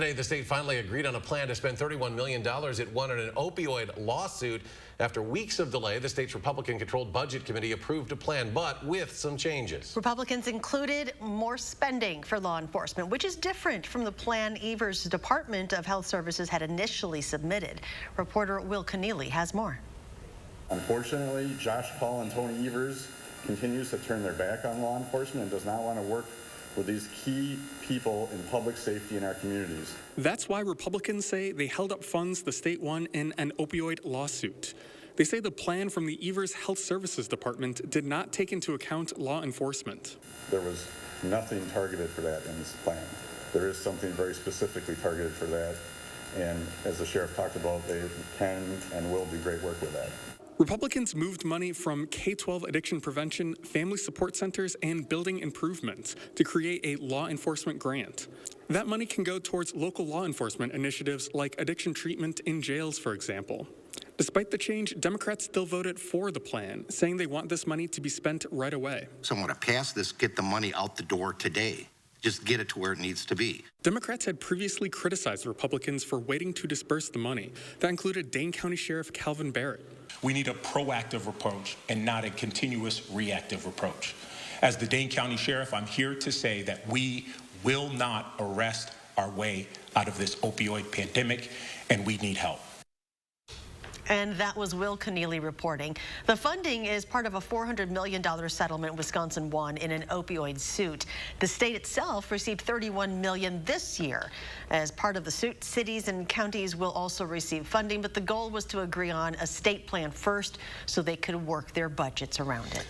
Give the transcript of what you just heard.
Today, the state finally agreed on a plan to spend $31 million it won in an opioid lawsuit. After weeks of delay, the state's Republican-controlled budget committee approved a plan, but with some changes. Republicans included more spending for law enforcement, which is different from the plan Evers' Department of Health Services had initially submitted. Reporter Will Keneally has more. Unfortunately, Josh-Kaul and Tony Evers continues to turn their back on law enforcement and does not want to work with these key people in public safety in our communities. That's why Republicans say they held up funds the state won in an opioid lawsuit. They say the plan from the Evers Health Services Department did not take into account law enforcement. There was nothing targeted for that in this plan. There is something very specifically targeted for that, and as the sheriff talked about, they can and will do great work with that. Republicans moved money from K-12 addiction prevention, family support centers, and building improvements to create a law enforcement grant. That money can go towards local law enforcement initiatives like addiction treatment in jails, for example. Despite the change, Democrats still voted for the plan, saying they want this money to be spent right away. Someone to pass this, get the money out the door today. Just get it to where it needs to be. Democrats had previously criticized Republicans for waiting to disperse the money. That included Dane County Sheriff Kalvin-Barrett. We need a proactive approach and not a continuous reactive approach. As the Dane County Sheriff, I'm here to say that we will not arrest our way out of this opioid pandemic, and we need help. And that was Will Keneally reporting. The funding is part of a $400 million settlement Wisconsin won in an opioid suit. The state itself received $31 million this year. As part of the suit, cities and counties will also receive funding, but the goal was to agree on a state plan first so they could work their budgets around it.